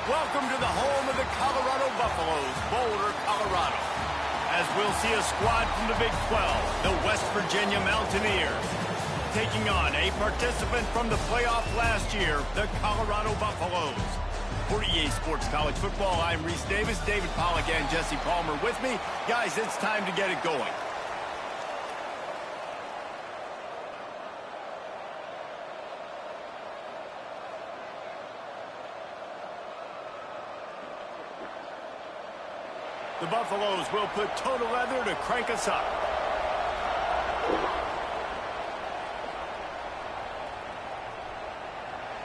Welcome to the home of the Colorado Buffaloes, Boulder, Colorado. As we'll see a squad from the Big 12, the West Virginia Mountaineers, taking on a participant from the playoff last year, the Colorado Buffaloes. For EA Sports College Football, I'm Reese Davis, David Pollack, and Jesse Palmer with me. Guys, it's time to get it going. The Buffaloes will put total leather to crank us up.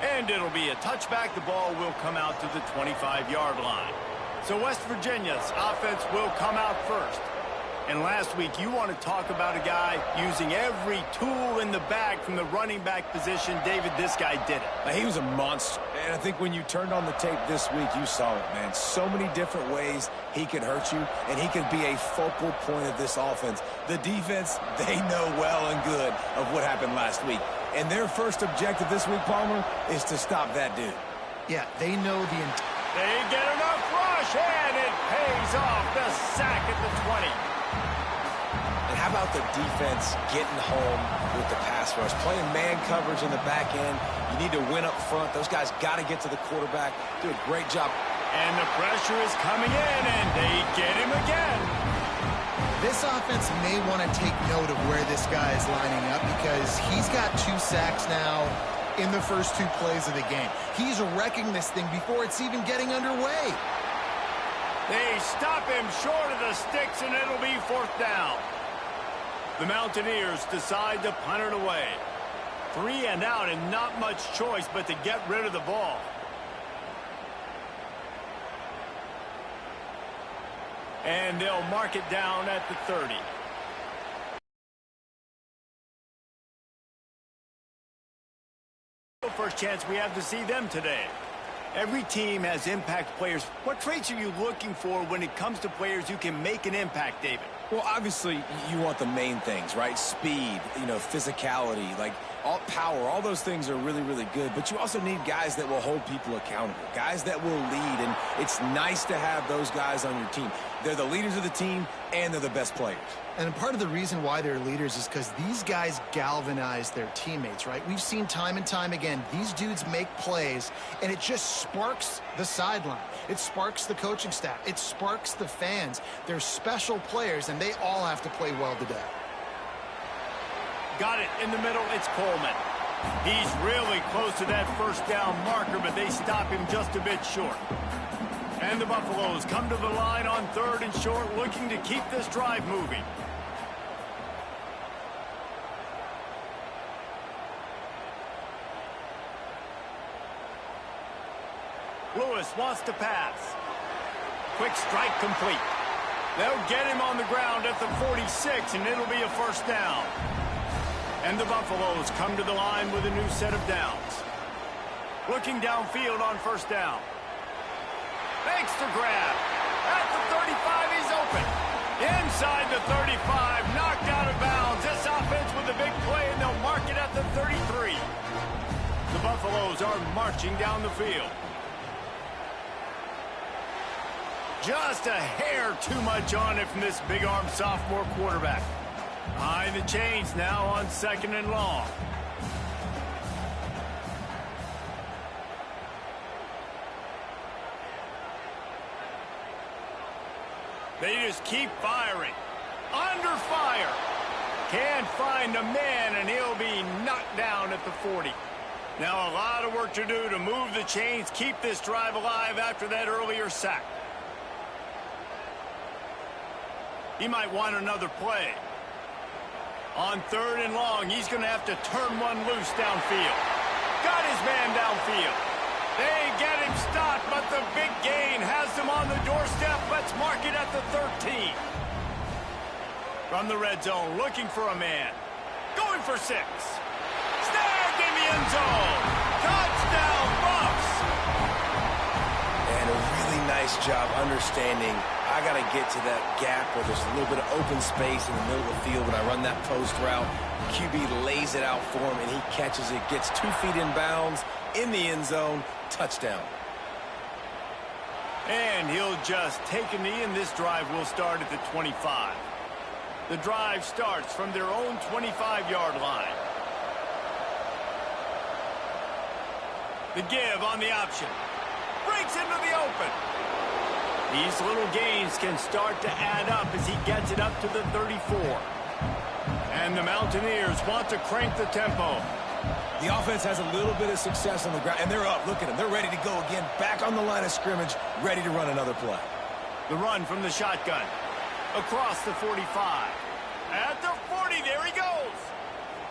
And it'll be a touchback. The ball will come out to the 25-yard line. So West Virginia's offense will come out first. And last week, you want to talk about a guy using every tool in the bag from the running back position. David, this guy did it. He was a monster. And I think when you turned on the tape this week, you saw it, man. So many different ways he could hurt you, and he could be a focal point of this offense. The defense, they know well and good of what happened last week. And their first objective this week, Palmer, is to stop that dude. Yeah, they know the intent. They get enough rush, and it pays off. The sack at the 20. And how about the defense getting home with the pass rush? Playing man coverage in the back end. You need to win up front. Those guys got to get to the quarterback. Do a great job. And the pressure is coming in, and they get him again. This offense may want to take note of where this guy is lining up because he's got 2 sacks now in the first 2 plays of the game. He's wrecking this thing before it's even getting underway. They stop him short of the sticks, and it'll be 4th down. The Mountaineers decide to punt it away. 3 and out, and not much choice but to get rid of the ball. And they'll mark it down at the 30. First chance we have to see them today. Every team has impact players. What traits are you looking for when it comes to players who can make an impact, David? Well, obviously, you want the main things, right? Speed, physicality, like all power. All those things are really, really good. But you also need guys that will hold people accountable, guys that will lead. And it's nice to have those guys on your team. They're the leaders of the team, and they're the best players. And part of the reason why they're leaders is because these guys galvanize their teammates, right? We've seen time and time again, these dudes make plays, and it just sparks the sideline. It sparks the coaching staff. It sparks the fans. They're special players, and they all have to play well today. Got it in the middle. It's Coleman. He's really close to that first down marker, but they stop him just a bit short. And the Buffaloes come to the line on 3rd and short, looking to keep this drive moving. Lewis wants to pass. Quick strike complete. They'll get him on the ground at the 46, and it'll be a 1st down. And the Buffaloes come to the line with a new set of downs. Looking downfield on 1st down. Makes the grab. At the 35, he's open. Inside the 35, knocked out of bounds. This offense with a big play, and they'll mark it at the 33. The Buffaloes are marching down the field. Just a hair too much on it from this big-arm sophomore quarterback. Behind the chains now on 2nd and long. They just keep firing. Under fire. Can't find a man, and he'll be knocked down at the 40. Now a lot of work to do to move the chains, keep this drive alive after that earlier sack. He might want another play. On 3rd and long, he's going to have to turn one loose downfield. Got his man downfield. They get him stopped, but the big gain has them on the doorstep. Let's mark it at the 13. From the red zone, looking for a man. Going for 6. Snagged in the end zone. Touchdown, Buffs. And a really nice job understanding I got to get to that gap where there's a little bit of open space in the middle of the field when I run that post route. QB lays it out for him, and he catches it, gets 2 feet in bounds in the end zone. Touchdown. And he'll just take a knee, and this drive will start at the 25. The drive starts from their own 25-yard line. The give on the option. Breaks into the open. These little gains can start to add up as he gets it up to the 34. And the Mountaineers want to crank the tempo. The offense has a little bit of success on the ground, and they're up. Look at them. They're ready to go again, back on the line of scrimmage, ready to run another play. The run from the shotgun. Across the 45. At the 40, there he goes.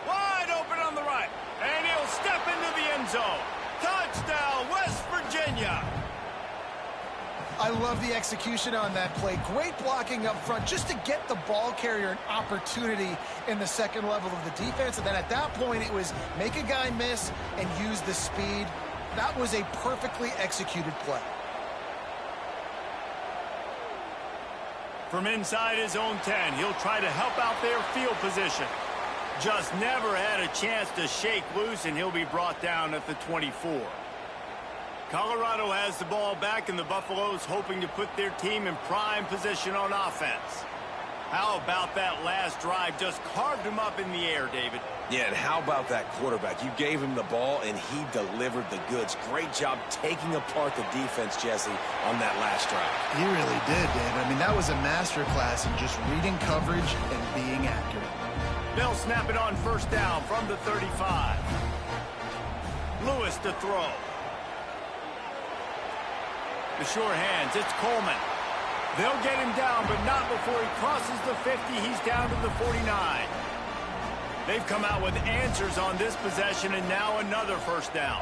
Wide open on the right. And he'll step into the end zone. Touchdown, West Virginia. I love the execution on that play. Great blocking up front just to get the ball carrier an opportunity in the second level of the defense. And then at that point, it was make a guy miss and use the speed. That was a perfectly executed play. From inside his own 10, he'll try to help out their field position. Just never had a chance to shake loose, and he'll be brought down at the 24. Colorado has the ball back, and the Buffaloes hoping to put their team in prime position on offense. How about that last drive? Just carved him up in the air, David. Yeah, and how about that quarterback? You gave him the ball, and he delivered the goods. Great job taking apart the defense, Jesse, on that last drive. He really did, David. I mean, that was a masterclass in just reading coverage and being accurate. They'll snap it on first down from the 35. Lewis to throw. The sure hands, it's Coleman. They'll get him down, but not before he crosses the 50. He's down to the 49. They've come out with answers on this possession, and now another first down.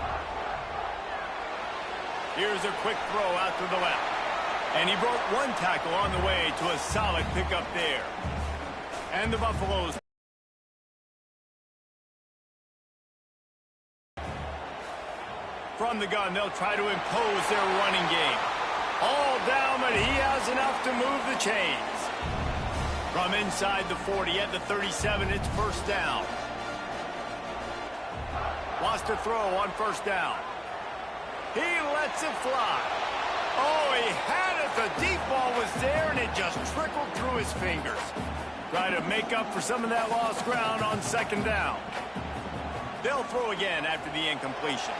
Here's a quick throw out to the left. And he broke one tackle on the way to a solid pickup there. And the Buffaloes. From the gun, they'll try to impose their running game. All down, but he has enough to move the chains. From inside the 40 at the 37, it's first down. Wants to throw on first down. He lets it fly. Oh, he had it. The deep ball was there, and it just trickled through his fingers. Try to make up for some of that lost ground on second down. They'll throw again after the incompletion.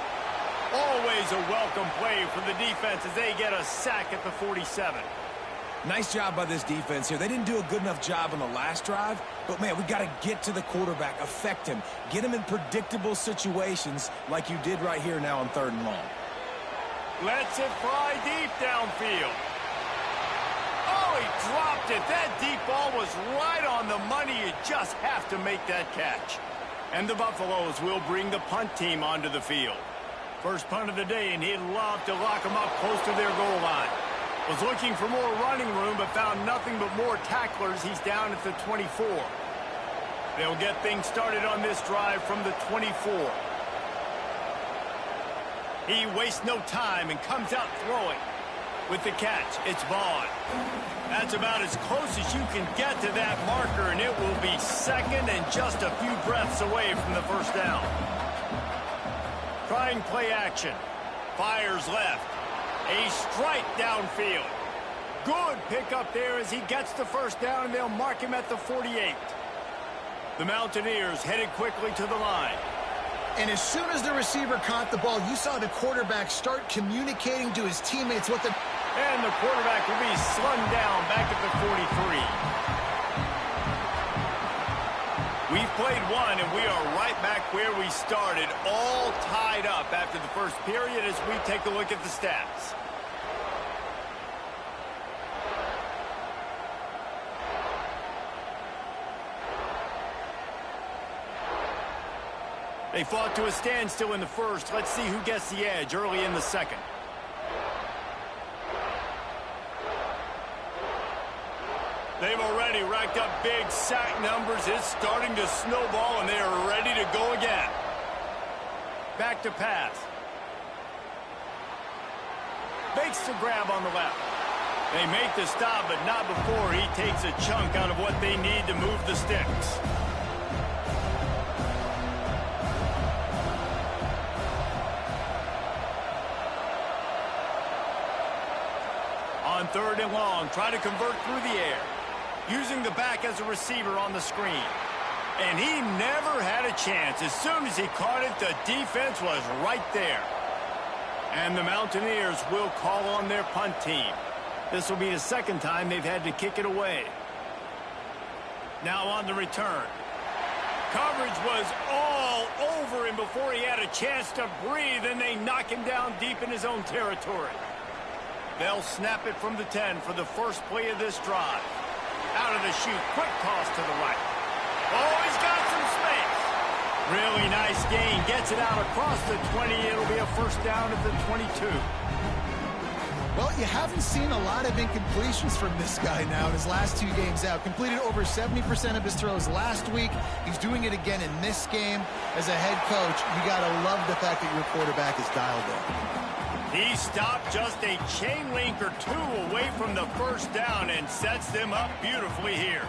Always a welcome play for the defense as they get a sack at the 47. Nice job by this defense here. They didn't do a good enough job on the last drive, but, man, we got to get to the quarterback, affect him, get him in predictable situations like you did right here now on 3rd and long. Lets it fly deep downfield. Oh, he dropped it. That deep ball was right on the money. You just have to make that catch. And the Buffaloes will bring the punt team onto the field. First punt of the day, and he'd love to lock them up close to their goal line. Was looking for more running room, but found nothing but more tacklers. He's down at the 24. They'll get things started on this drive from the 24. He wastes no time and comes out throwing. With the catch, it's Vaughn. That's about as close as you can get to that marker, and it will be second and just a few breaths away from the first down. Trying play action. Fires left. A strike downfield. Good pickup there as he gets the first down, and they'll mark him at the 48. The Mountaineers headed quickly to the line. And as soon as the receiver caught the ball, you saw the quarterback start communicating to his teammates what the... And the quarterback will be slung down back at the 43. We've played one, and we are right back where we started, all tied up after the first period as we take a look at the stats. They fought to a standstill in the first. Let's see who gets the edge early in the second. They've already racked up big sack numbers. It's starting to snowball, and they are ready to go again. Back to pass. Makes the grab on the left. They make the stop, but not before he takes a chunk out of what they need to move the sticks. 3rd and long. Try to convert through the air. Using the back as a receiver on the screen. And he never had a chance. As soon as he caught it, the defense was right there. And the Mountaineers will call on their punt team. This will be the second time they've had to kick it away. Now on the return. Coverage was all over him before he had a chance to breathe, and they knock him down deep in his own territory. They'll snap it from the 10 for the first play of this drive. Out of the chute, quick toss to the right. Oh, he's got some space. Really nice gain. Gets it out across the 20. It'll be a first down at the 22. Well, you haven't seen a lot of incompletions from this guy now in his last 2 games out. Completed over 70% of his throws last week. He's doing it again in this game. As a head coach, you got to love the fact that your quarterback is dialed in. He stopped just a chain link or 2 away from the first down and sets them up beautifully here.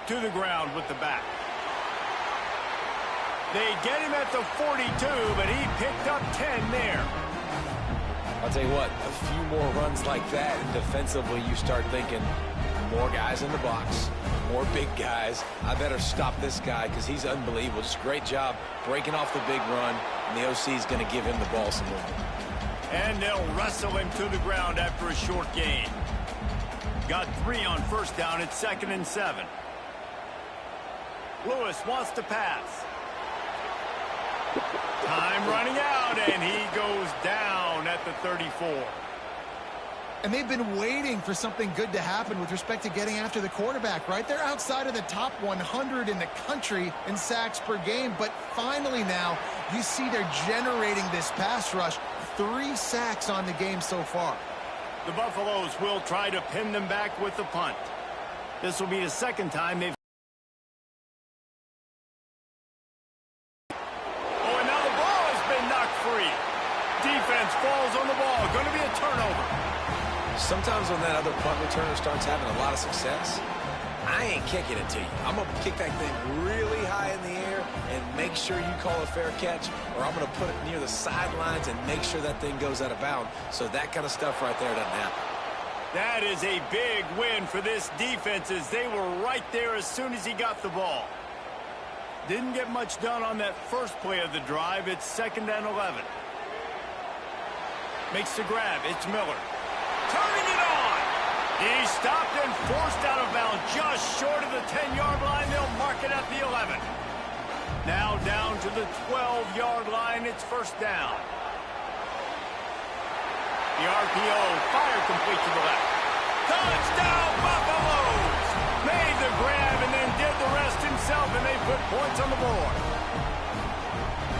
To the ground with the back. They get him at the 42, but he picked up 10 there. I'll tell you what, a few more runs like that, and defensively you start thinking, more guys in the box, more big guys. I better stop this guy because he's unbelievable. Just a great job breaking off the big run, and the OC is going to give him the ball some more. And they'll wrestle him to the ground after a short gain. Got 3 on first down. It's 2nd and 7. Lewis wants to pass. Time running out, and he goes down at the 34. And they've been waiting for something good to happen with respect to getting after the quarterback, right? They're outside of the top 100 in the country in sacks per game, but finally now you see they're generating this pass rush. 3 sacks on the game so far. The Buffaloes will try to pin them back with the punt. This will be the second time they've... Oh, and now the ball has been knocked free. Defense falls on the ball. Going to be a turnover. Sometimes when that other punt returner starts having a lot of success, I ain't kicking it to you. I'm going to kick that thing really high in the air and make sure you call a fair catch, or I'm going to put it near the sidelines and make sure that thing goes out of bounds. So that kind of stuff right there doesn't happen. That is a big win for this defense as they were right there as soon as he got the ball. Didn't get much done on that first play of the drive. It's 2nd and 11. Makes the grab. It's Miller. Turning it on. He stopped and forced out of bounds just short of the 10-yard line. They'll mark it at the 11. Now down to the 12-yard line. It's first down. The RPO fire complete to the left. Touchdown Buffaloes! Made the grab and then did the rest himself, and they put points on the board.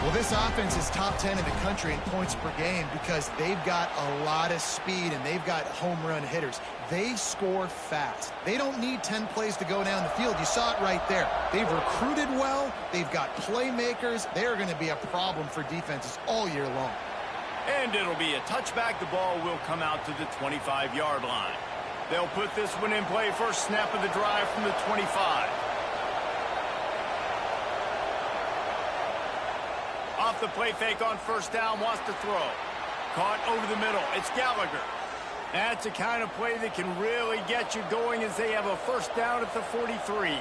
Well, this offense is top 10 in the country in points per game because they've got a lot of speed and they've got home run hitters. They score fast. They don't need 10 plays to go down the field. You saw it right there. They've recruited well. They've got playmakers. They're going to be a problem for defenses all year long. And it'll be a touchback. The ball will come out to the 25-yard line. They'll put this one in play. First snap of the drive from the 25. Off the play fake on first down, wants to throw. Caught over the middle. It's Gallagher. That's the kind of play that can really get you going as they have a first down at the 43.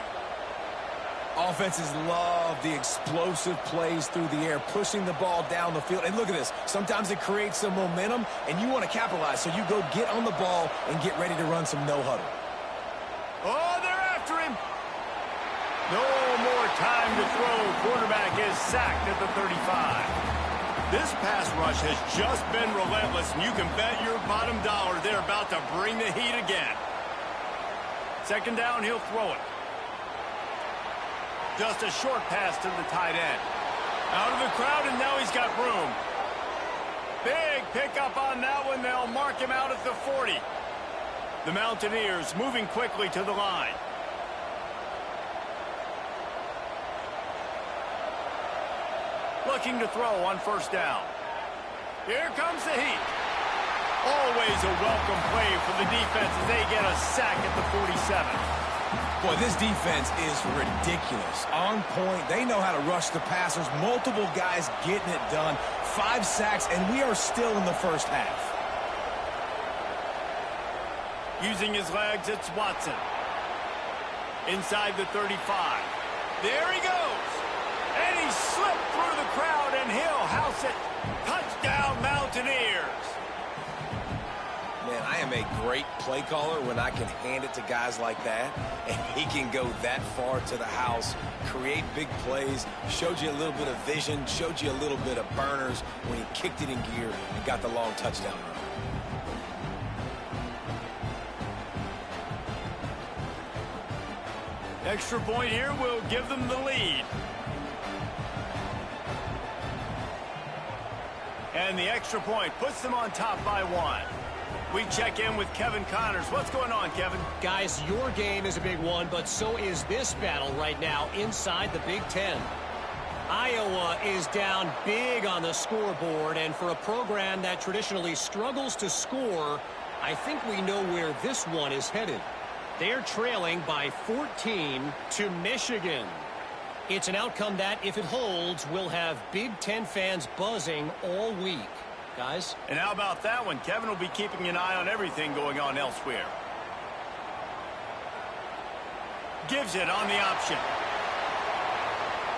Offenses love the explosive plays through the air, pushing the ball down the field. And look at this. Sometimes it creates some momentum, and you want to capitalize. So you go get on the ball and get ready to run some no-huddle. Oh, they're after him. No more time to throw. Quarterback is sacked at the 35. This pass rush has just been relentless, and you can bet your bottom dollar they're about to bring the heat again. Second down, he'll throw it. Just a short pass to the tight end. Out of the crowd, and now he's got room. Big pickup on that one. They'll mark him out at the 40. The Mountaineers moving quickly to the line. Looking to throw on first down. Here comes the heat. Always a welcome play for the defense as they get a sack at the 47. Boy, this defense is ridiculous. On point. They know how to rush the passers. Multiple guys getting it done. 5 sacks, and we are still in the first half. Using his legs, it's Watson. Inside the 35. There he goes. And he slipped through the crowd, and he'll house it. Touchdown, Mountaineers. Man, I am a great play caller when I can hand it to guys like that, and he can go that far to the house, create big plays, showed you a little bit of vision, showed you a little bit of burners when he kicked it in gear and got the long touchdown run. Extra point here will give them the lead. And the extra point puts them on top by 1. We check in with Kevin Connors. What's going on, Kevin? Guys, your game is a big one, but so is this battle right now inside the Big Ten. Iowa is down big on the scoreboard, and for a program that traditionally struggles to score, I think we know where this one is headed. They're trailing by 14 to Michigan. It's an outcome that, if it holds, will have Big Ten fans buzzing all week. Guys? And how about that one? Kevin will be keeping an eye on everything going on elsewhere. Gives it on the option.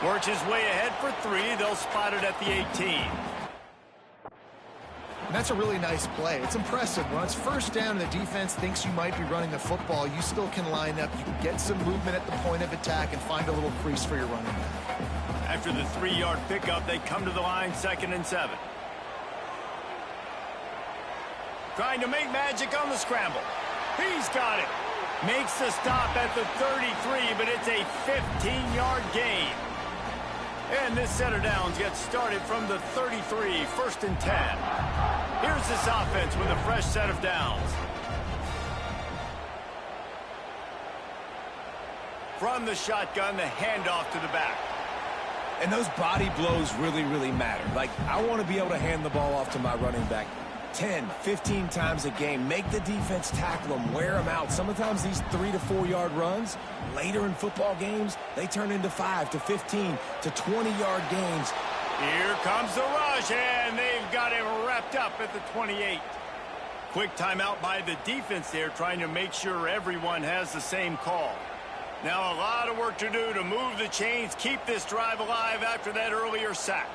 Works his way ahead for 3. They'll spot it at the 18. And that's a really nice play. It's impressive. When it's first down and the defense thinks you might be running the football, you still can line up. You can get some movement at the point of attack and find a little crease for your running back. After the 3-yard pickup, they come to the line 2nd and 7. Trying to make magic on the scramble. He's got it. Makes the stop at the 33, but it's a 15-yard gain. And this set of downs gets started from the 33, 1st and 10. Here's this offense with a fresh set of downs. From the shotgun, the handoff to the back. And those body blows really, really matter. Like, I want to be able to hand the ball off to my running back 10, 15 times a game. Make the defense tackle them, wear them out. Sometimes these 3 to 4 yard runs, later in football games, they turn into 5 to 15 to 20-yard gains. Here comes the rush, and they've got him wrapped up at the 28. Quick timeout by the defense there, trying to make sure everyone has the same call. Now a lot of work to do to move the chains, keep this drive alive after that earlier sack.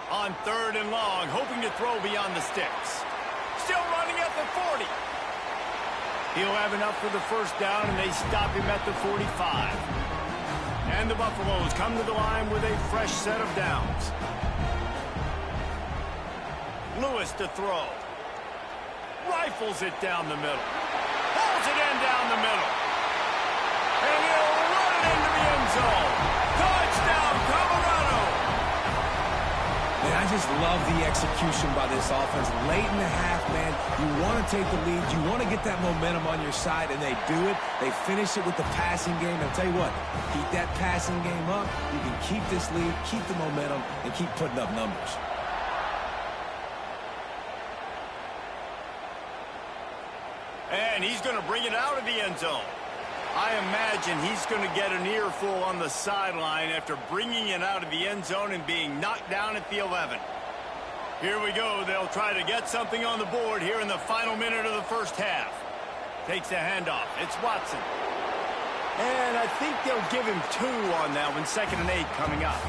On 3rd and long, hoping to throw beyond the sticks. Still running at the 40. He'll have enough for the first down, and they stop him at the 45. And the Buffaloes come to the line with a fresh set of downs. Lewis to throw. Rifles it down the middle. Pulls it in down the middle. And he'll run it into the end zone. Touchdown, Colorado! Man, I just love the execution by this offense. Late in the half, man, you want to take the lead. You want to get that momentum on your side, and they do it. They finish it with the passing game. I'll tell you what, keep that passing game up. You can keep this lead, keep the momentum, and keep putting up numbers. And he's going to bring it out of the end zone. I imagine he's going to get an earful on the sideline after bringing it out of the end zone and being knocked down at the 11. Here we go. They'll try to get something on the board here in the final minute of the first half. Takes the handoff. It's Watson. And I think they'll give him 2 on that one. 2nd and 8 coming up.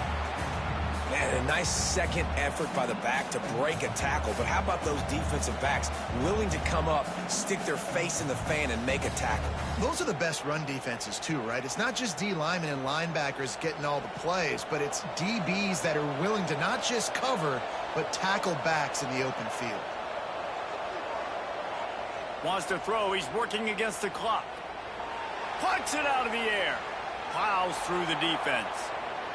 Man, a nice second effort by the back to break a tackle. But how about those defensive backs willing to come up, stick their face in the fan, and make a tackle? Those are the best run defenses, too, right? It's not just D linemen and linebackers getting all the plays, but it's DBs that are willing to not just cover, but tackle backs in the open field. Wants to throw. He's working against the clock. Plucks it out of the air. Plows through the defense.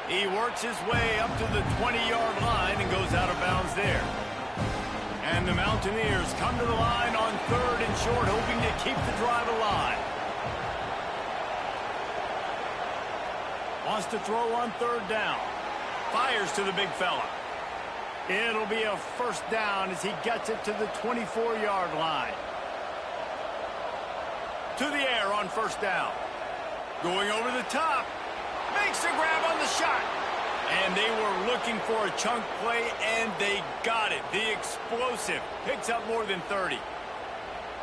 He works his way up to the 20-yard line and goes out of bounds there. And the Mountaineers come to the line on 3rd and short, hoping to keep the drive alive. Wants to throw on 3rd down. Fires to the big fella. It'll be a first down as he gets it to the 24-yard line. To the air on 1st down. Going over the top. Makes the grab on the shot. And they were looking for a chunk play, and they got it. The explosive picks up more than 30.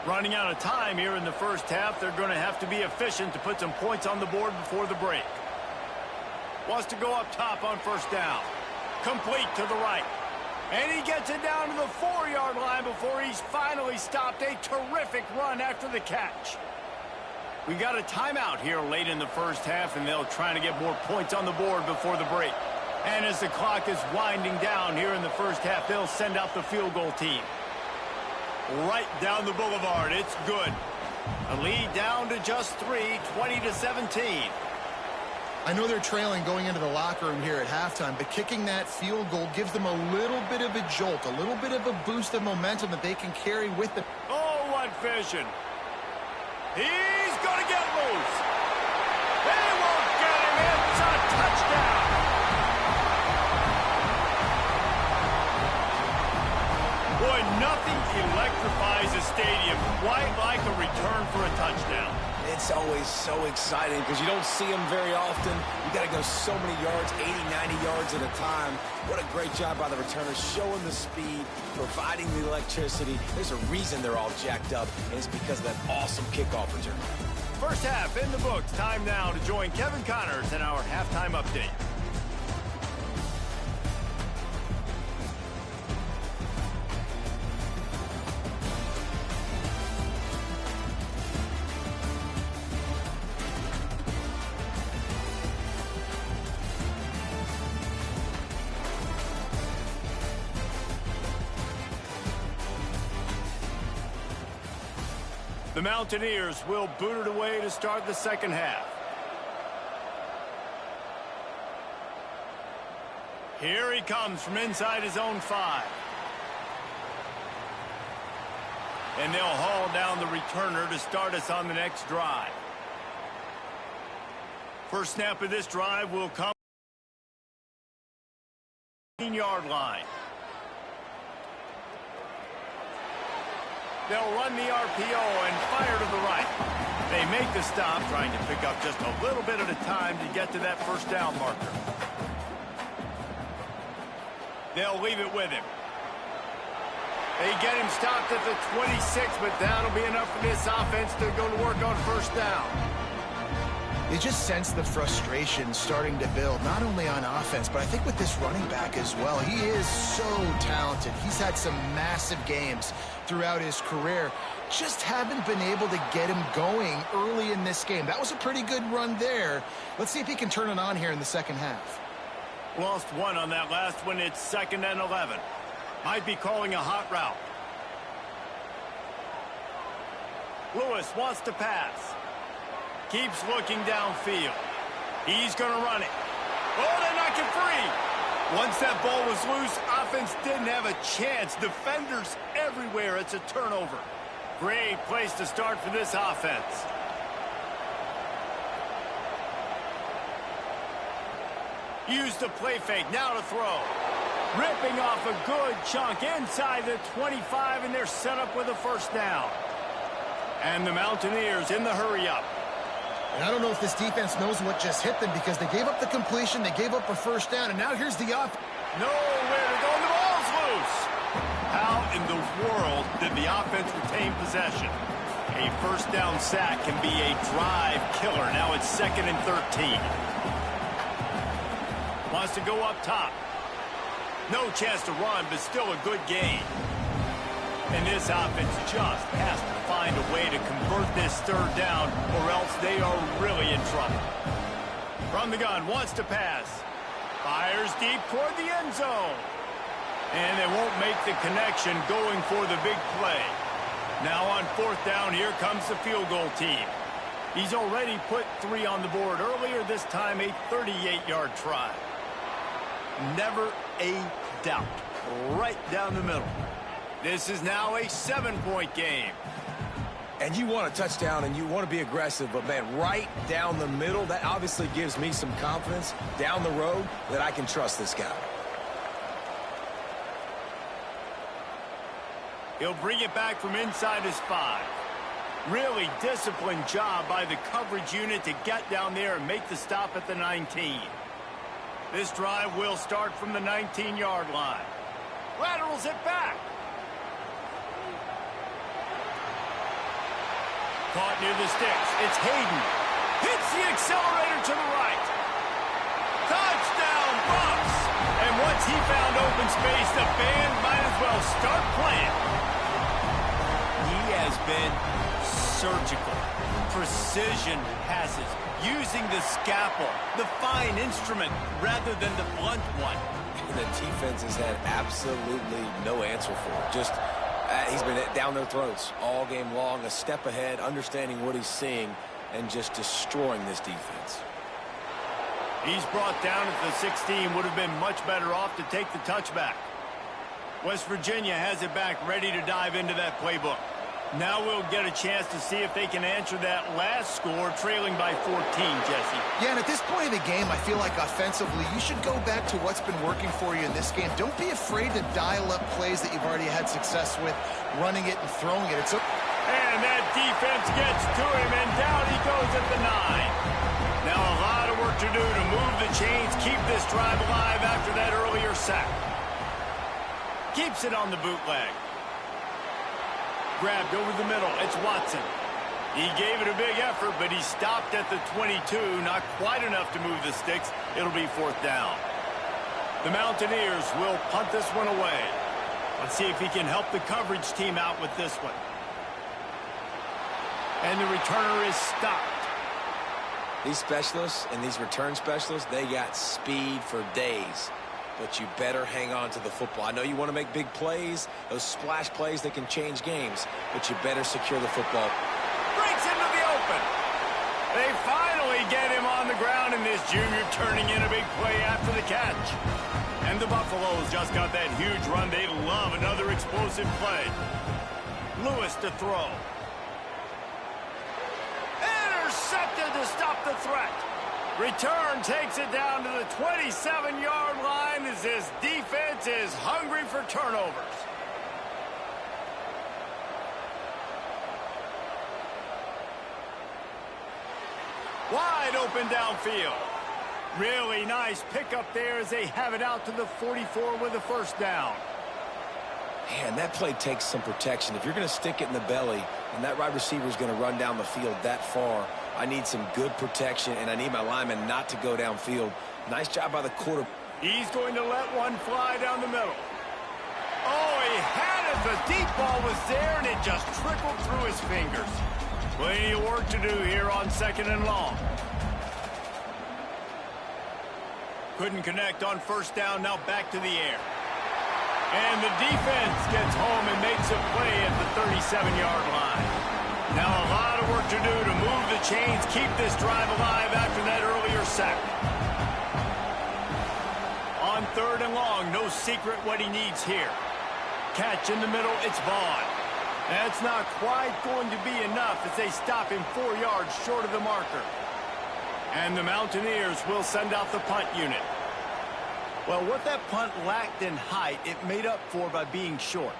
Running out of time here in the first half. They're going to have to be efficient to put some points on the board before the break. Wants to go up top on first down. Complete to the right. And he gets it down to the 4-yard line before he's finally stopped. A terrific run after the catch. We got a timeout here late in the first half, and they'll try to get more points on the board before the break. And as the clock is winding down here in the first half, they'll send out the field goal team. Right down the boulevard. It's good. A lead down to just 3, 20-17. I know they're trailing going into the locker room here at halftime, but kicking that field goal gives them a little bit of a jolt, a little bit of a boost of momentum that they can carry with them. Oh, what vision. He's going to get loose. They won't get him. It's a touchdown. Boy, nothing electrifies a stadium quite like a return for a touchdown. It's always so exciting because you don't see them very often. You got to go so many yards, 80, 90 yards at a time. What a great job by the returners, showing the speed, providing the electricity. There's a reason they're all jacked up, and it's because of that awesome kickoff return. First half in the books. Time now to join Kevin Connors in our halftime update. The Mountaineers will boot it away to start the second half. Here he comes from inside his own 5. And they'll haul down the returner to start us on the next drive. First snap of this drive will come 15-yard line. They'll run the RPO and fire to the right. They make the stop, trying to pick up just a little bit at a time to get to that first down marker. They'll leave it with him. They get him stopped at the 26, but that'll be enough for this offense to go to work on first down. You just sense the frustration starting to build, not only on offense, but I think with this running back as well. He is so talented. He's had some massive games throughout his career. Just haven't been able to get him going early in this game. That was a pretty good run there. Let's see if he can turn it on here in the second half. Lost one on that last one. It's 2nd and 11. Might be calling a hot route. Lewis wants to pass. Keeps looking downfield. He's going to run it. Oh, they knock it free. Once that ball was loose, offense didn't have a chance. Defenders everywhere. It's a turnover. Great place to start for this offense. Use the play fake. Now to throw. Ripping off a good chunk inside the 25, and they're set up with a first down. And the Mountaineers in the hurry-up. And I don't know if this defense knows what just hit them because they gave up the completion, they gave up a first down, and now here's the off. Nowhere to go, and the ball's loose. How in the world did the offense retain possession? A first down sack can be a drive killer. Now it's 2nd and 13. Wants to go up top. No chance to run, but still a good gain. And this offense just has to find a way to convert this third down, or else they are really in trouble. From the gun, wants to pass. Fires deep toward the end zone. And they won't make the connection going for the big play. Now on 4th down, here comes the field goal team. He's already put 3 on the board earlier, this time a 38-yard try. Never a doubt. Right down the middle. This is now a 7-point game. And you want a touchdown and you want to be aggressive, but, man, right down the middle, that obviously gives me some confidence down the road that I can trust this guy. He'll bring it back from inside his 5. Really disciplined job by the coverage unit to get down there and make the stop at the 19. This drive will start from the 19-yard line. Laterals it back. Caught near the sticks. It's Hayden. Hits the accelerator to the right. Touchdown, Bucks! And once he found open space, the band might as well start playing. He has been surgical. Precision passes. Using the scalpel, the fine instrument, rather than the blunt one. The defense has had absolutely no answer for it. Just, he's been down their throats all game long, a step ahead, understanding what he's seeing, and just destroying this defense. He's brought down at the 16. Would have been much better off to take the touchback. West Virginia has it back, ready to dive into that playbook. Now we'll get a chance to see if they can answer that last score, trailing by 14, Jesse. Yeah, and at this point in the game, I feel like offensively, you should go back to what's been working for you in this game. Don't be afraid to dial up plays that you've already had success with, running it and throwing it. And that defense gets to him, and down he goes at the 9. Now a lot of work to do to move the chains, keep this drive alive after that earlier sack. Keeps it on the bootleg. Grabbed over the middle. It's Watson. He gave it a big effort, but he stopped at the 22. Not quite enough to move the sticks. It'll be 4th down. The Mountaineers will punt this one away. Let's see if he can help the coverage team out with this one. And the returner is stopped. These specialists and these return specialists, they got speed for days. But you better hang on to the football. I know you want to make big plays, those splash plays that can change games, but you better secure the football. Breaks into the open. They finally get him on the ground, and this junior turning in a big play after the catch. And the Buffaloes just got that huge run. They love another explosive play. Lewis to throw. Intercepted to stop the threat. Return takes it down to the 27-yard line as this defense is hungry for turnovers. Wide open downfield. Really nice pickup there as they have it out to the 44 with a 1st down. Man, that play takes some protection. If you're going to stick it in the belly and that wide receiver is going to run down the field that far, I need some good protection, and I need my lineman not to go downfield. Nice job by the quarterback. He's going to let one fly down the middle. Oh, he had it. The deep ball was there, and it just trickled through his fingers. Plenty of work to do here on 2nd and long. Couldn't connect on 1st down. Now back to the air. And the defense gets home and makes a play at the 37-yard line. Now a lot of work to do to move the chains, keep this drive alive after that earlier sack. On 3rd and long, no secret what he needs here. Catch in the middle, it's Vaughn. That's not quite going to be enough as they stop him 4 yards short of the marker. And the Mountaineers will send out the punt unit. Well, what that punt lacked in height, it made up for by being short.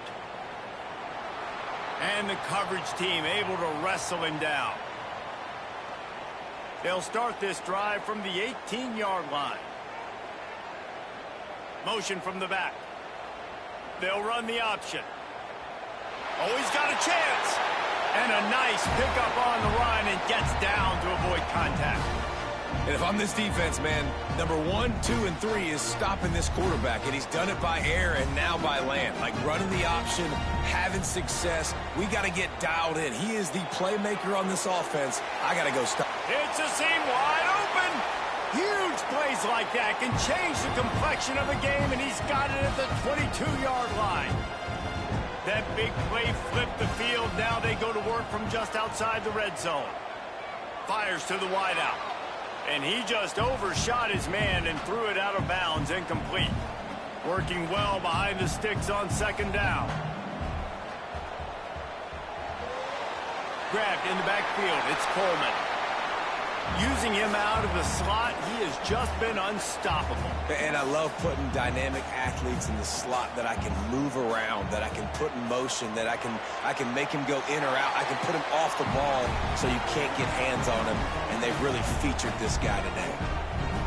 And the coverage team able to wrestle him down. They'll start this drive from the 18-yard line. Motion from the back. They'll run the option. Oh, he's got a chance. And a nice pickup on the run and gets down to avoid contact. And if I'm this defense, man, number 1, 2, and 3 is stopping this quarterback, and he's done it by air and now by land. Like running the option, having success. We got to get dialed in. He is the playmaker on this offense. I got to go stop. It's a seam wide open. Huge plays like that can change the complexion of a game, and he's got it at the 22-yard line. That big play flipped the field. Now they go to work from just outside the red zone. Fires to the wideout. And he just overshot his man and threw it out of bounds, incomplete. Working well behind the sticks on 2nd down. Grabbed in the backfield, it's Coleman. Using him out of the slot, he has just been unstoppable. And I love putting dynamic athletes in the slot that I can move around, that I can put in motion, that I can make him go in or out. I can put him off the ball so you can't get hands on him, and they've really featured this guy today.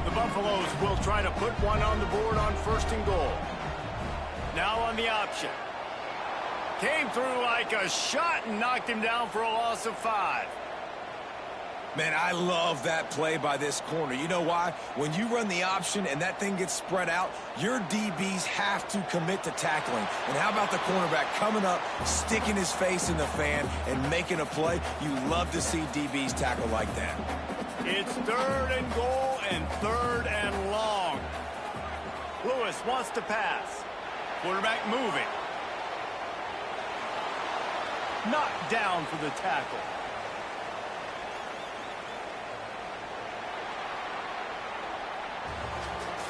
The Buffaloes will try to put one on the board on 1st and goal. Now on the option. Came through like a shot and knocked him down for a loss of 5. Man, I love that play by this corner. You know why? When you run the option and that thing gets spread out, your DBs have to commit to tackling. And how about the cornerback coming up, sticking his face in the fan, and making a play? You love to see DBs tackle like that. It's 3rd and goal and 3rd and long. Lewis wants to pass. Quarterback moving. Knocked down for the tackle.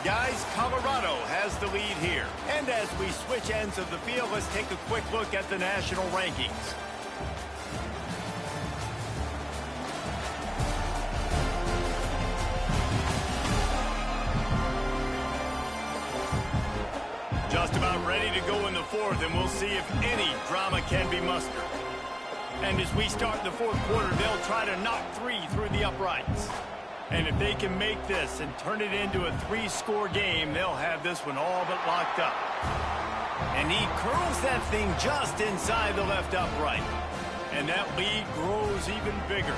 Guys, Colorado has the lead here. And as we switch ends of the field, let's take a quick look at the national rankings. Just about ready to go in the 4th, and we'll see if any drama can be mustered. And as we start the 4th quarter, they'll try to knock 3 through the uprights. And if they can make this and turn it into a 3-score game, they'll have this one all but locked up. And he curls that thing just inside the left upright. And that lead grows even bigger.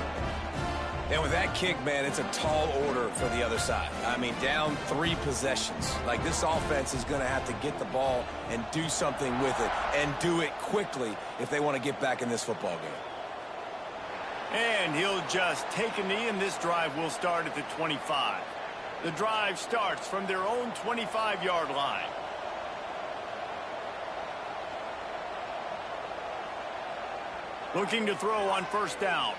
And with that kick, man, it's a tall order for the other side. I mean, down 3 possessions. Like, this offense is going to have to get the ball and do something with it, and do it quickly if they want to get back in this football game. And he'll just take a knee, and this drive will start at the 25. The drive starts from their own 25-yard line. Looking to throw on 1st down.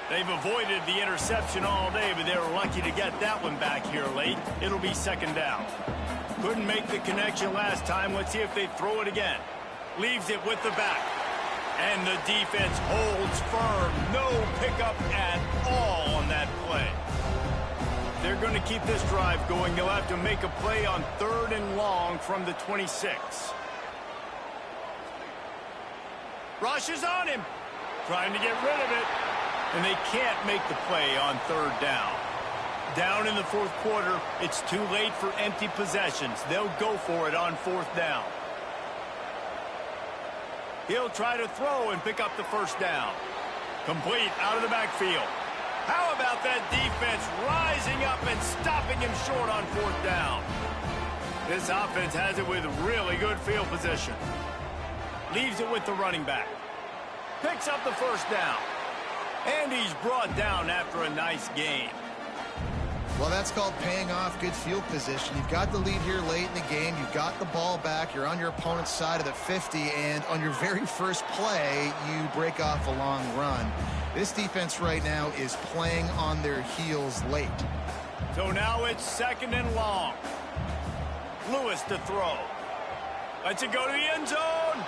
They've avoided the interception all day, but they were lucky to get that one back here late. It'll be 2nd down. Couldn't make the connection last time. Let's see if they throw it again. Leaves it with the back. And the defense holds firm. No pickup at all on that play. They're going to keep this drive going. They'll have to make a play on 3rd and long from the 26. Rushes on him. Trying to get rid of it. And they can't make the play on 3rd down. Down in the 4th quarter, it's too late for empty possessions. They'll go for it on 4th down. He'll try to throw and pick up the 1st down. Complete out of the backfield. How about that defense rising up and stopping him short on 4th down? This offense has it with really good field position. Leaves it with the running back. Picks up the 1st down. And he's brought down after a nice game. Well, that's called paying off good field position. You've got the lead here late in the game. You've got the ball back. You're on your opponent's side of the 50. And on your very first play, you break off a long run. This defense right now is playing on their heels late. So now it's 2nd and long. Lewis to throw. Lets it go to the end zone.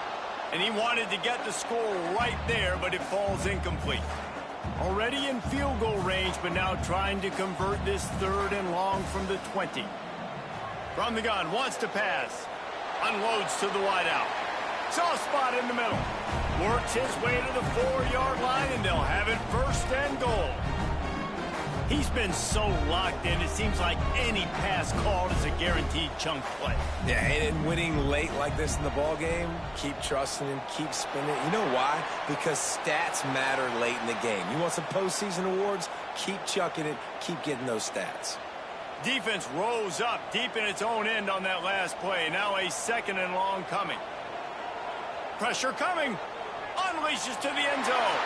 And he wanted to get the score right there, but it falls incomplete. Already in field goal range, but now trying to convert this 3rd and long from the 20. From the gun, wants to pass. Unloads to the wideout. Soft spot in the middle. Works his way to the 4-yard line, and they'll have it 1st and goal. He's been so locked in, it seems like any pass called is a guaranteed chunk play. Yeah, and winning late like this in the ball game, keep trusting him, keep spinning. You know why? Because stats matter late in the game. You want some postseason awards? Keep chucking it, keep getting those stats. Defense rose up deep in its own end on that last play. Now a 2nd and long coming. Pressure coming. Unleashes to the end zone.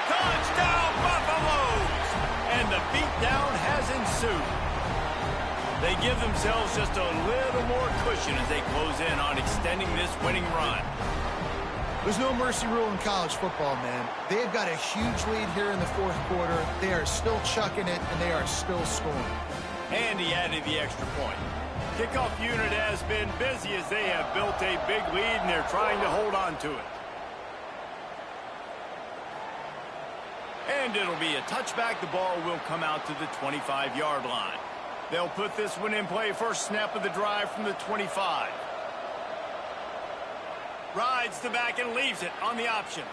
Touchdown, Buffaloes! And the beatdown has ensued. They give themselves just a little more cushion as they close in on extending this winning run. There's no mercy rule in college football, man. They've got a huge lead here in the 4th quarter. They are still chucking it, and they are still scoring. And he added the extra point. Kickoff unit has been busy as they have built a big lead, and they're trying to hold on to it. And it'll be a touchback. The ball will come out to the 25-yard line. They'll put this one in play. First snap of the drive from the 25. Rides the back and leaves it on the option.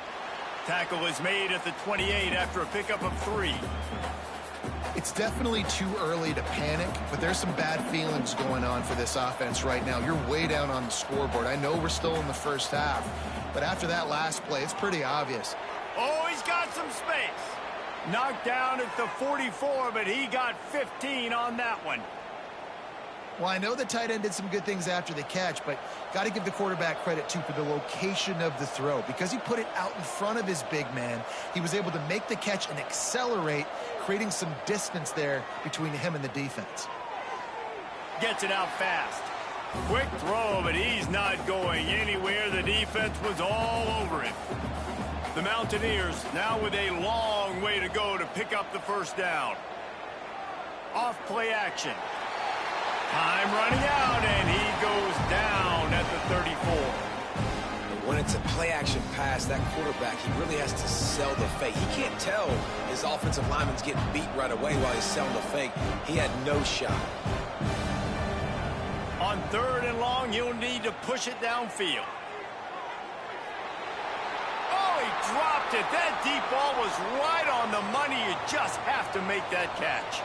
Tackle is made at the 28 after a pickup of 3. It's definitely too early to panic, but there's some bad feelings going on for this offense right now. You're way down on the scoreboard. I know we're still in the first half, but after that last play, it's pretty obvious. Oh, he's got some space. Knocked down at the 44, but he got 15 on that one. Well, I know the tight end did some good things after the catch, but got to give the quarterback credit, too, for the location of the throw. Because he put it out in front of his big man, he was able to make the catch and accelerate, creating some distance there between him and the defense. Gets it out fast. Quick throw, but he's not going anywhere. The defense was all over him. The Mountaineers now with a long way to go to pick up the first down. Off play action. Time running out, and he goes down at the 34. When it's a play-action pass, that quarterback, he really has to sell the fake. He can't tell his offensive lineman's getting beat right away while he's selling the fake. He had no shot. On 3rd and long, he'll need to push it downfield. Oh, he dropped it. That deep ball was right on the money. You just have to make that catch.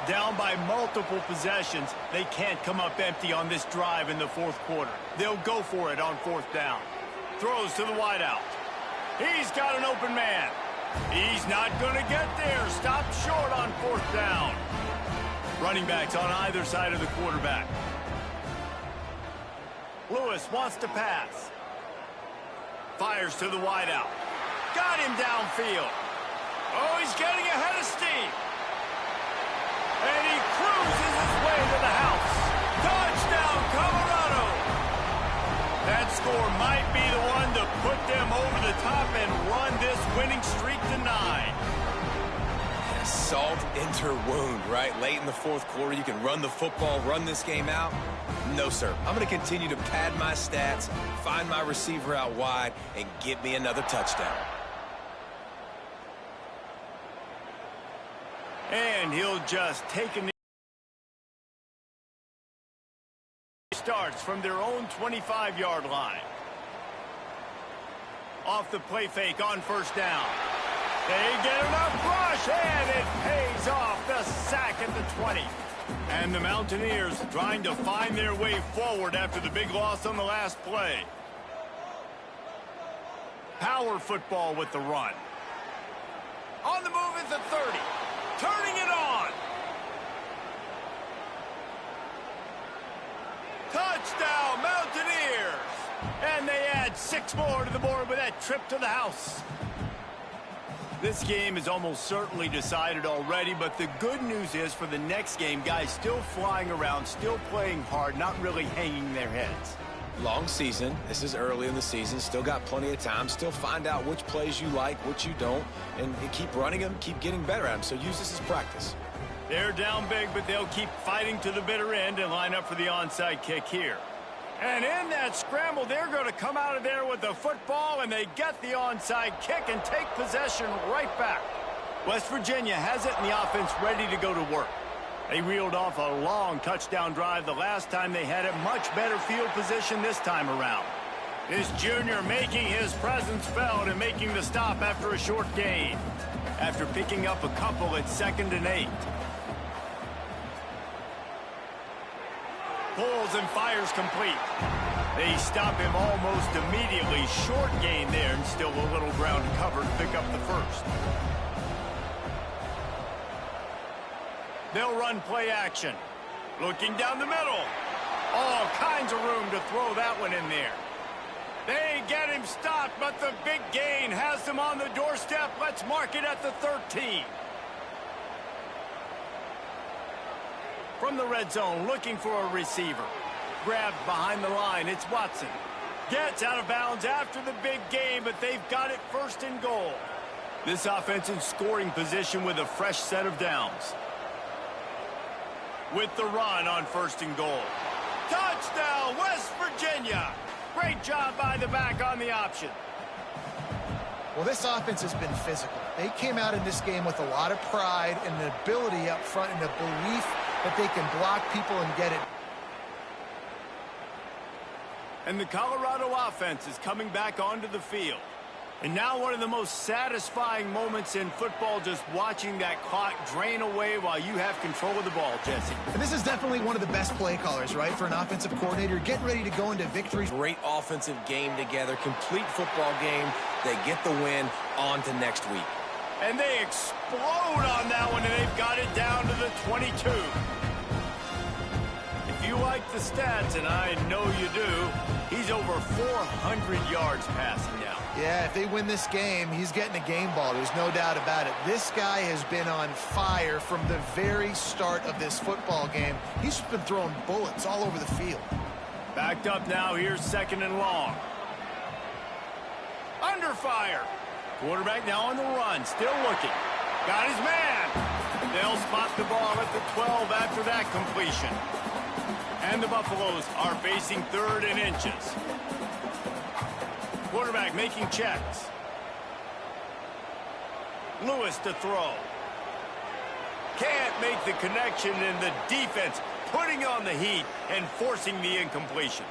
Down by multiple possessions, they can't come up empty on this drive in the 4th quarter. They'll go for it on 4th down. Throws to the wideout. He's got an open man. He's not going to get there. Stopped short on 4th down. Running backs on either side of the quarterback. Lewis wants to pass. Fires to the wideout. Got him downfield. Oh, he's getting ahead of steam. And he cruises his way to the house. Touchdown, Colorado. That score might be the one to put them over the top and run this winning streak to 9. Yeah, salt into wound, right? Late in the 4th quarter, you can run the football, run this game out. No, sir. I'm going to continue to pad my stats, find my receiver out wide, and get me another touchdown. And he'll just take a starts from their own 25-yard line. Off the play fake on 1st down. They get enough rush, and it pays off. The sack at the 20. And the Mountaineers trying to find their way forward after the big loss on the last play. Power football with the run. On the move at the 30. Turning it on. Touchdown, Mountaineers. And they add 6 more to the board with that trip to the house. This game is almost certainly decided already, but the good news is for the next game, guys still flying around, still playing hard, not really hanging their heads. Long season. This is early in the season. Still got plenty of time. Still find out which plays you like, which you don't, and keep running them, keep getting better at them. So use this as practice. They're down big, but they'll keep fighting to the bitter end and line up for the onside kick here. And in that scramble, they're going to come out of there with the football, and they get the onside kick and take possession right back. West Virginia has it, and the offense ready to go to work. They reeled off a long touchdown drive the last time they had it. Much better field position this time around. This junior making his presence felt and making the stop after a short gain. After picking up a couple at 2nd and 8. Pulls and fires complete. They stop him almost immediately. Short gain there, and still a little ground covered to pick up the 1st. They'll run play action. Looking down the middle. All kinds of room to throw that one in there. They get him stopped, but the big gain has them on the doorstep. Let's mark it at the 13. From the red zone, looking for a receiver. Grabbed behind the line, it's Watson. Gets out of bounds after the big gain, but they've got it 1st and goal. This offense in scoring position with a fresh set of downs. With the run on 1st and goal. Touchdown, West Virginia. Great job by the back on the option. Well, this offense has been physical. They came out in this game with a lot of pride and the ability up front and the belief that they can block people and get it. And the Colorado offense is coming back onto the field. And now one of the most satisfying moments in football, just watching that clock drain away while you have control of the ball, Jesse. And this is definitely one of the best play callers, right, for an offensive coordinator, getting ready to go into victory. Great offensive game together, complete football game. They get the win. On to next week. And they explode on that one, and they've got it down to the 22. If you like the stats, and I know you do, he's over 400 yards passing now. Yeah, if they win this game, he's getting a game ball. There's no doubt about it. This guy has been on fire from the very start of this football game. He's just been throwing bullets all over the field. Backed up now. Here's 2nd and long. Under fire. Quarterback now on the run. Still looking. Got his man. They'll spot the ball at the 12 after that completion. And the Buffaloes are facing 3rd and inches. Quarterback making checks. Lewis to throw. Can't make the connection, and the defense putting on the heat and forcing the incompletion.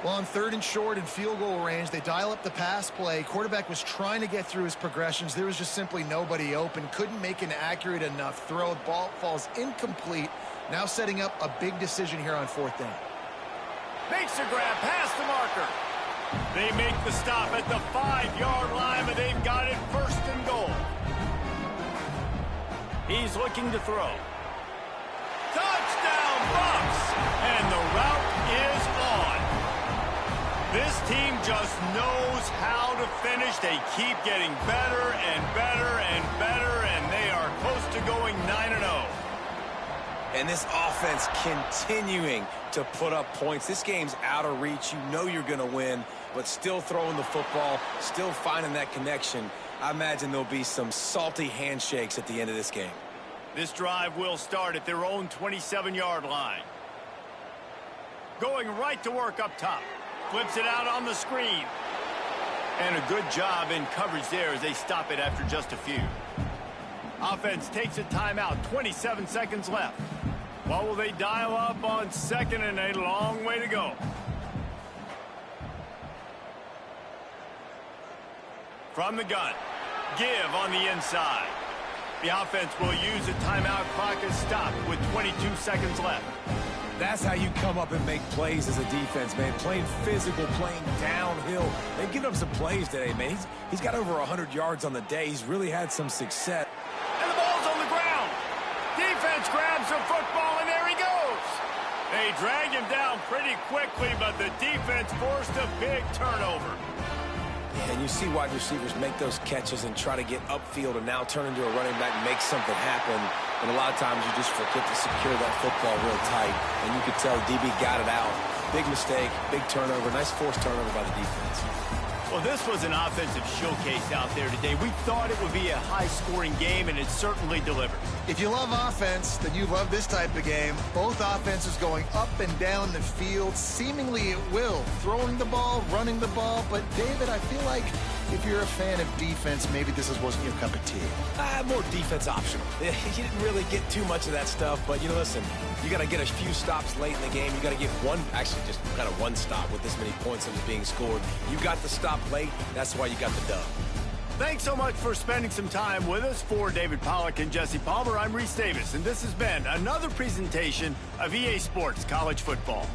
Well, on 3rd and short and field goal range, they dial up the pass play. Quarterback was trying to get through his progressions. There was just simply nobody open. Couldn't make an accurate enough throw. Ball falls incomplete. Now setting up a big decision here on 4th down. Makes a grab past the marker. They make the stop at the 5-yard line, but they've got it 1st and goal. He's looking to throw. Touchdown, Bucs! And the route is on. This team just knows how to finish. They keep getting better and better and better, and they are close to going 9-0. And this offense continuing to put up points. This game's out of reach. You know you're going to win, but still throwing the football, still finding that connection. I imagine there'll be some salty handshakes at the end of this game. This drive will start at their own 27-yard line. Going right to work up top. Flips it out on the screen. And a good job in coverage there as they stop it after just a few. Offense takes a timeout. 27 seconds left. What will they dial up on 2nd and a long way to go? From the gun. Give on the inside. The offense will use a timeout. Clock is stopped with 22 seconds left. That's how you come up and make plays as a defense, man. Playing physical, playing downhill. They've given up some plays today, man. He's got over 100 yards on the day. He's really had some success. And the ball's on the ground. Defense grabs the football, and there he goes. They drag him down pretty quickly, but the defense forced a big turnover. And you see wide receivers make those catches and try to get upfield and now turn into a running back and make something happen. And a lot of times you just forget to secure that football real tight. And you could tell DB got it out. Big mistake, big turnover, nice forced turnover by the defense. Well, this was an offensive showcase out there today. We thought it would be a high-scoring game, and it certainly delivers. If you love offense, then you love this type of game. Both offenses going up and down the field, seemingly at will. Throwing the ball, running the ball. But, David, I feel like if you're a fan of defense, maybe this wasn't your cup of tea. More defense optional. You didn't really get too much of that stuff, but, listen, you got to get a few stops late in the game. You got to get just kind of one stop with this many points that was being scored. You got the stop late. That's why you got the dub. Thanks so much for spending some time with us. For David Pollack and Jesse Palmer, I'm Reese Davis, and this has been another presentation of EA Sports College Football.